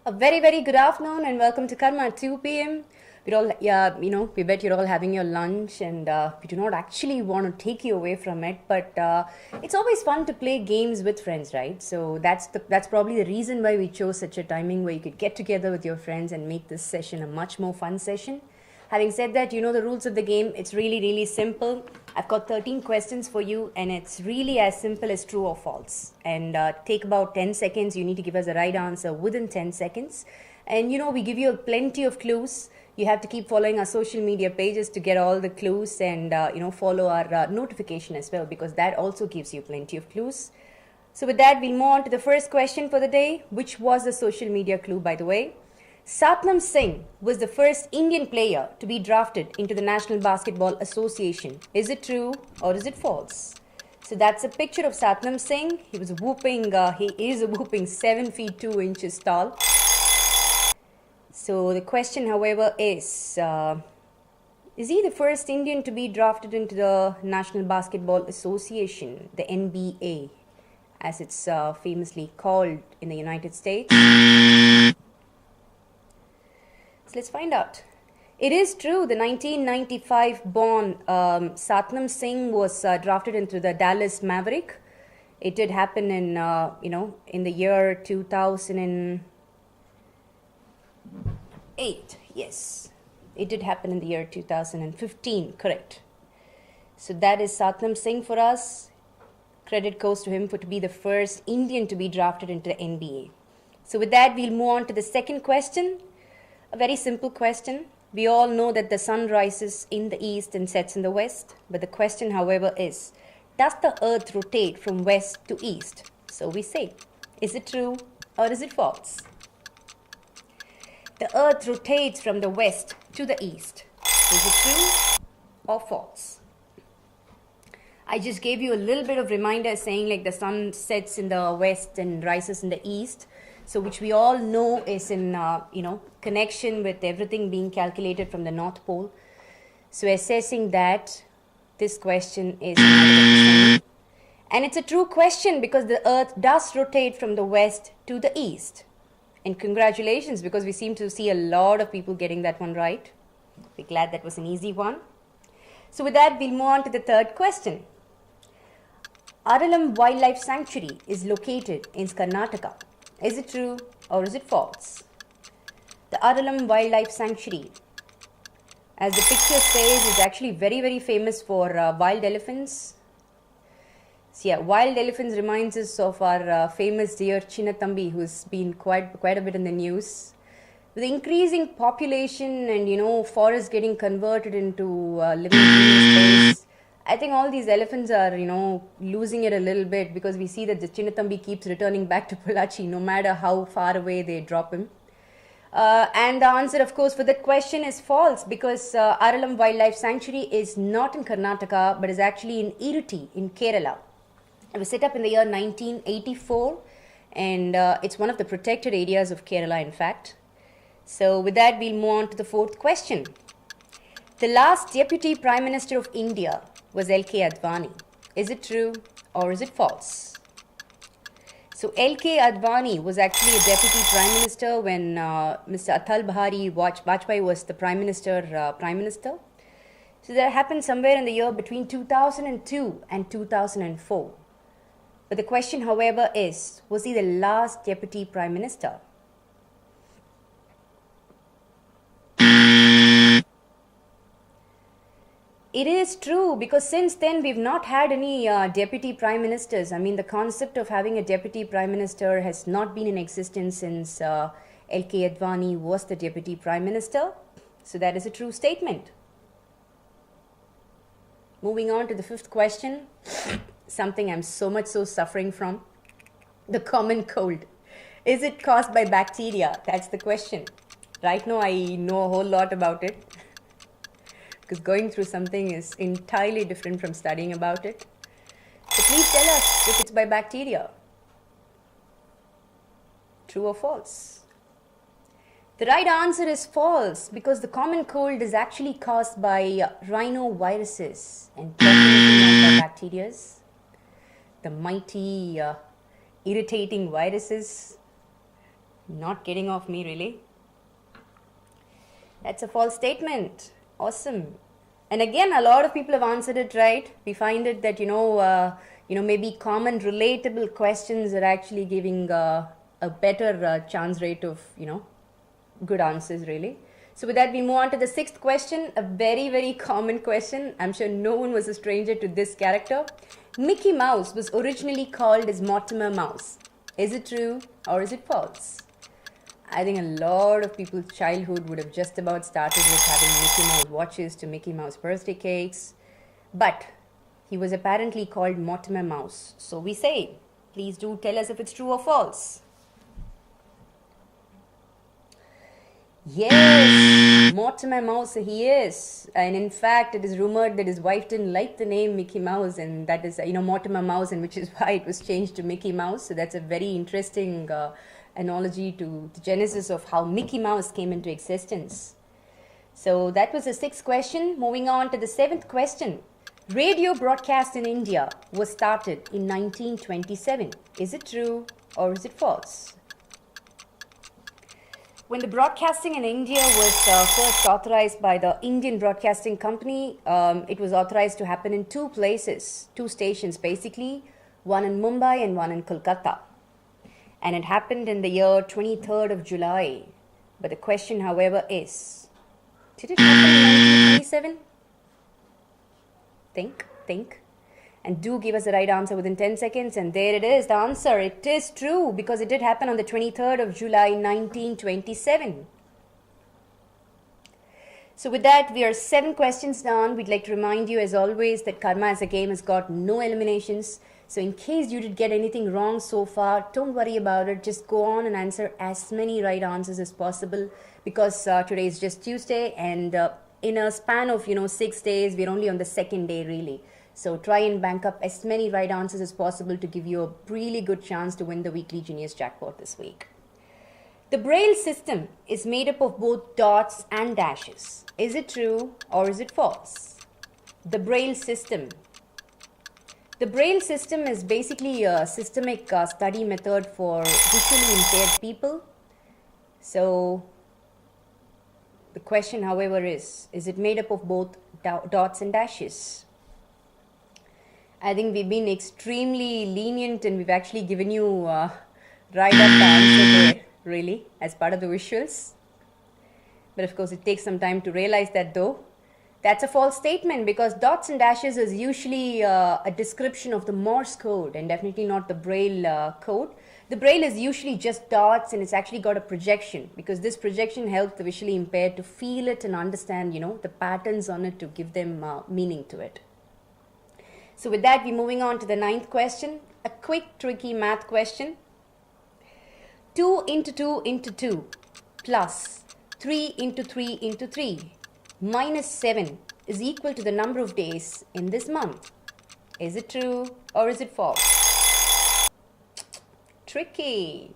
A very, very good afternoon and welcome to Karma at 2 p.m. We're all, we bet you're all having your lunch and we do not actually want to take you away from it, but it's always fun to play games with friends, right? So that's probably the reason why we chose such a timing where you could get together with your friends and make this session a much more fun session. Having said that, you know the rules of the game. It's really, really simple. I've got 13 questions for you, and it's really as simple as true or false. And take about 10 seconds. You need to give us a right answer within 10 seconds. And we give you plenty of clues. You have to keep following our social media pages to get all the clues, and follow our notification as well, because that also gives you plenty of clues. So with that, we'll move on to the first question for the day, which was the social media clue, by the way. Satnam Singh was the first Indian player to be drafted into the National Basketball Association. Is it true or is it false? So that's a picture of Satnam Singh. He is a whooping 7 feet 2 inches tall. So the question, however, is he the first Indian to be drafted into the National Basketball Association, the NBA, as it's famously called in the United States? So let's find out. It is true. The 1995 born Satnam Singh was drafted into the Dallas Maverick. It did happen in in the year 2008. Yes, it did happen in the year 2015. Correct. So that is Satnam Singh for us. Credit goes to him for to be the first Indian to be drafted into the NBA. So with that, we'll move on to the second question. A very simple question. We all know that the sun rises in the east and sets in the west. But the question, however, is, does the earth rotate from west to east? So we say, is it true or is it false? The earth rotates from the west to the east. Is it true or false? I just gave you a little bit of reminder saying like the sun sets in the west and rises in the east. So which we all know is in, connection with everything being calculated from the North Pole. So assessing that, this question is 100%. And it's a true question because the earth does rotate from the west to the east. And congratulations, because we seem to see a lot of people getting that one right. We're glad that was an easy one. So with that, we'll move on to the third question. RLM Wildlife Sanctuary is located in Karnataka. Is it true or is it false? The RLM Wildlife Sanctuary, as the picture says, is actually very, very famous for wild elephants. So yeah, wild elephants reminds us of our famous deer Chinnathambi, who's been quite a bit in the news. With the increasing population and forests getting converted into living space, I think all these elephants are, losing it a little bit, because we see that the Chinnathambi keeps returning back to Pollachi no matter how far away they drop him. And the answer, of course, for that question is false, because RLM Wildlife Sanctuary is not in Karnataka, but is actually in Irutti in Kerala. It was set up in the year 1984, and it's one of the protected areas of Kerala, in fact. So with that, we'll move on to the fourth question. The last Deputy Prime Minister of India was L.K. Advani. Is it true or is it false? So L.K. Advani was actually a Deputy Prime Minister when Mr. Atal Bihari Vajpayee was the Prime Minister. So that happened somewhere in the year between 2002 and 2004. But the question, however, is, was he the last Deputy Prime Minister? It is true, because since then we've not had any deputy prime ministers. I mean, the concept of having a deputy prime minister has not been in existence since L.K. Advani was the deputy prime minister. So that is a true statement. Moving on to the fifth question, something I'm so suffering from, the common cold. Is it caused by bacteria? That's the question. Right now I know a whole lot about it, because going through something is entirely different from studying about it. So please tell us if it's by bacteria. True or false? The right answer is false, because the common cold is actually caused by rhinoviruses and definitely not by bacteria. The mighty irritating viruses Not getting off me, really. That's a false statement. Awesome. And again, a lot of people have answered it right. We find it that, maybe common relatable questions are actually giving a better chance rate of, good answers, really. So with that, we move on to the sixth question, a very, very common question. I'm sure no one was a stranger to this character. Mickey Mouse was originally called as Mortimer Mouse. Is it true or is it false? I think a lot of people's childhood would have just about started with having Mickey Mouse watches to Mickey Mouse birthday cakes. But he was apparently called Mortimer Mouse. So we say, please do tell us if it's true or false. Yes, Mortimer Mouse he is. And in fact, it is rumored that his wife didn't like the name Mickey Mouse, and that is, Mortimer Mouse, and which is why it was changed to Mickey Mouse. So that's a very interesting analogy to the genesis of how Mickey Mouse came into existence. So that was the sixth question. Moving on to the seventh question. Radio broadcast in India was started in 1927. Is it true or is it false? When the broadcasting in India was first authorized by the Indian Broadcasting Company, it was authorized to happen in two places, two stations basically, one in Mumbai and one in Kolkata. And it happened in the year 23rd of July. But the question, however, is, did it happen in 1927? Think. And do give us the right answer within 10 seconds. And there it is, the answer. It is true because it did happen on the 23rd of July, 1927. So with that, we are 7 questions down. We'd like to remind you, as always, that Karma as a game has got no eliminations. So in case you did get anything wrong so far, don't worry about it. Just go on and answer as many right answers as possible because today is just Tuesday and in a span of, 6 days, we're only on the second day really. So try and bank up as many right answers as possible to give you a really good chance to win the weekly Genius Jackpot this week. The Braille system is made up of both dots and dashes. Is it true or is it false? The Braille system. The Braille system is basically a systemic study method for visually impaired people. So the question, however, is it made up of both dots and dashes? I think we've been extremely lenient and we've actually given you right up the answer there, really, as part of the visuals. But of course, it takes some time to realize that though. That's a false statement because dots and dashes is usually a description of the Morse code and definitely not the Braille code. The Braille is usually just dots and it's actually got a projection because this projection helps the visually impaired to feel it and understand, the patterns on it to give them meaning to it. So with that, we're moving on to the 9th question, a quick, tricky math question. 2 into 2 into 2 plus 3 into 3 into 3 minus 7 is equal to the number of days in this month. Is it true or is it false? Tricky.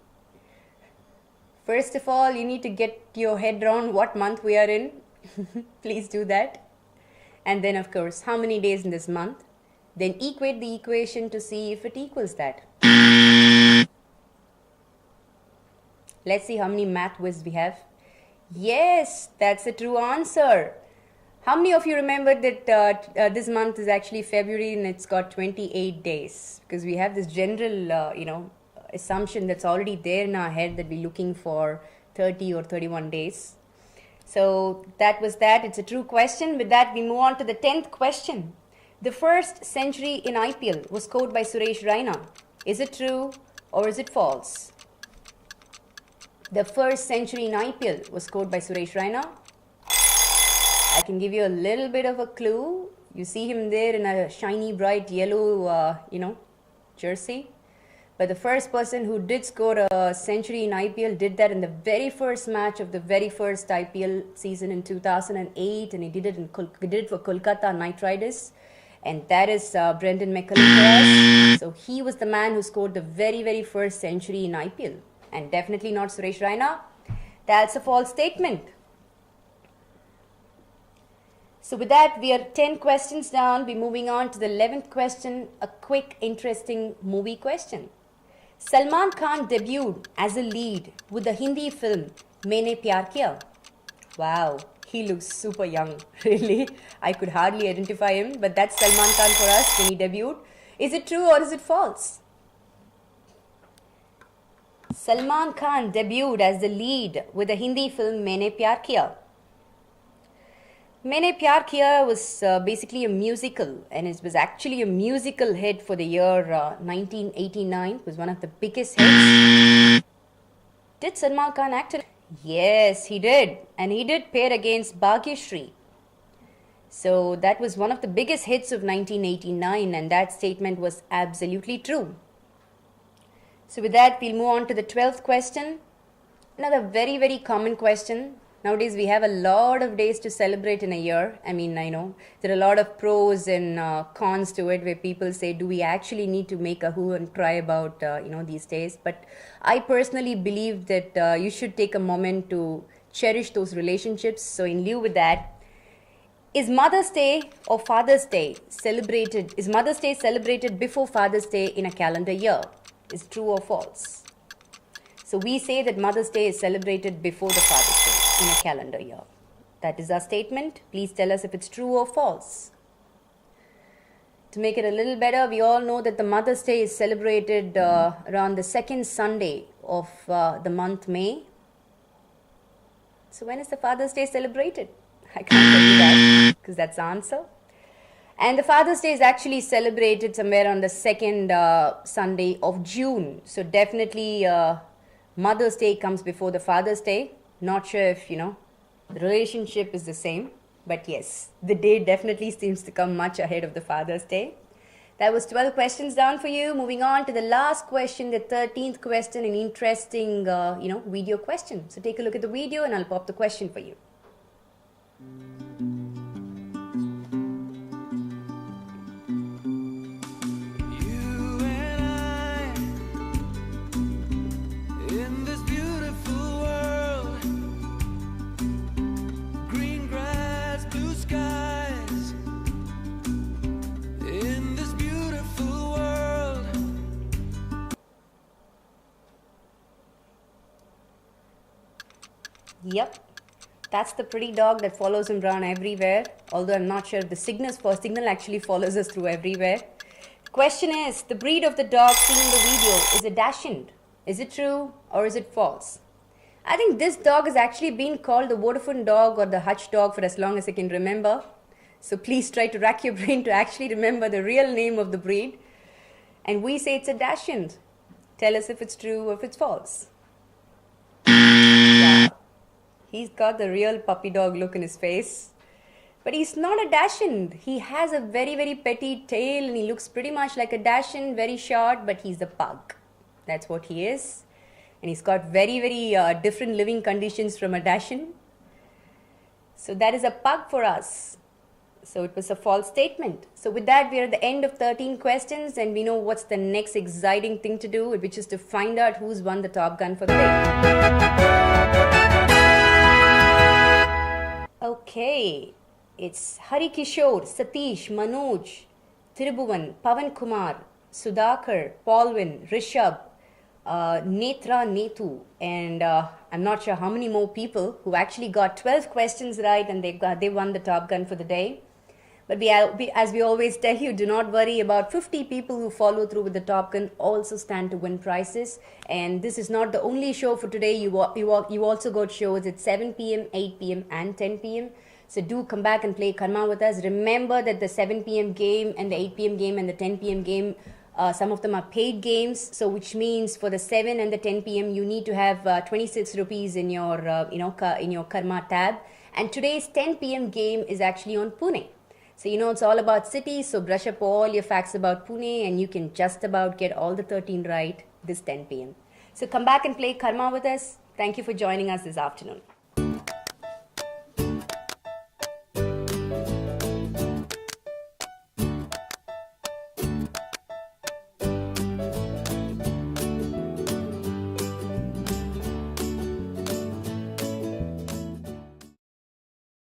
First of all, you need to get your head around what month we are in. Please do that. And then, of course, how many days in this month? Then equate the equation to see if it equals that. Let's see how many math whiz we have. Yes, that's a true answer. How many of you remember that this month is actually February and it's got 28 days? Because we have this general, assumption that's already there in our head that we're looking for 30 or 31 days. So that was that. It's a true question. With that, we move on to the 10th question. The first century in IPL was scored by Suresh Raina. Is it true or is it false? The first century in IPL was scored by Suresh Raina. I can give you a little bit of a clue. You see him there in a shiny, bright yellow, jersey. But the first person who did score a century in IPL did that in the very first match of the very first IPL season in 2008. And he did it for Kolkata Knight Riders. And that is Brendan McCullum. So he was the man who scored the very, very first century in IPL. And definitely not Suresh Raina. That's a false statement. So with that, we are 10 questions down. We're moving on to the 11th question, a quick, interesting movie question. Salman Khan debuted as a lead with the Hindi film Maine Pyar Kiya. Wow, he looks super young, really. I could hardly identify him, but that's Salman Khan for us when he debuted. Is it true or is it false? Salman Khan debuted as the lead with the Hindi film Maine Pyar Kiya. Maine Pyar Kiya was basically a musical, and it was actually a musical hit for the year 1989. It was one of the biggest hits. Did Salman Khan act in it? Yes, he did. And he did pair against Bhagyashree. So that was one of the biggest hits of 1989, and that statement was absolutely true. So with that, we'll move on to the 12th question. Another very, very common question. Nowadays, we have a lot of days to celebrate in a year. I mean, I know there are a lot of pros and cons to it, where people say, do we actually need to make a hue and cry about, these days? But I personally believe that you should take a moment to cherish those relationships. So in lieu with that, is Mother's Day or Father's Day celebrated? Is Mother's Day celebrated before Father's Day in a calendar year? Is true or false? So we say that Mother's Day is celebrated before the Father's Day in a calendar year. That is our statement. Please tell us if it's true or false. To make it a little better, we all know that the Mother's Day is celebrated around the second Sunday of the month May. So when is the Father's Day celebrated? I can't tell you that because that's the answer. And the Father's Day is actually celebrated somewhere on the second Sunday of June. So definitely Mother's Day comes before the Father's Day. Not sure if, the relationship is the same. But yes, the day definitely seems to come much ahead of the Father's Day. That was 12 questions down for you. Moving on to the last question, the 13th question, an interesting, video question. So take a look at the video and I'll pop the question for you. Yep, that's the pretty dog that follows him around everywhere. Although I'm not sure if the signal actually follows us through everywhere. Question is, the breed of the dog seen in the video is a Dachshund. Is it true or is it false? I think this dog has actually been called the Vodafone dog or the Hutch dog for as long as I can remember. So please try to rack your brain to actually remember the real name of the breed. And we say it's a Dachshund. Tell us if it's true or if it's false. Yeah. He's got the real puppy dog look in his face. But he's not a Dachshund. He has a very, very petite tail and he looks pretty much like a Dachshund, very short, but he's a pug. That's what he is. And he's got very, very different living conditions from a Dachshund. So that is a pug for us. So it was a false statement. So with that, we are at the end of 13 questions and we know what's the next exciting thing to do, which is to find out who's won the Top Gun for the day. Okay, it's Hari Kishore, Satish, Manoj, Thirubuvan, Pavan Kumar, Sudhakar, Paulvin, Rishabh, Netra, Netu, and I'm not sure how many more people who actually got 12 questions right and they won the Top Gun for the day. But as we always tell you, do not worry. About 50 people who follow through with the Top Gun also stand to win prizes. And this is not the only show for today. You also got shows at 7 p.m., 8 p.m. and 10 p.m. So do come back and play Karma with us. Remember that the 7 p.m. game and the 8 p.m. game and the 10 p.m. game, some of them are paid games. So which means for the 7 and the 10 p.m. you need to have 26 rupees in your in your Karma tab. And today's 10 p.m. game is actually on Pune. So it's all about cities, so brush up all your facts about Pune and you can just about get all the 13 right this 10 p.m. So come back and play Karma with us. Thank you for joining us this afternoon.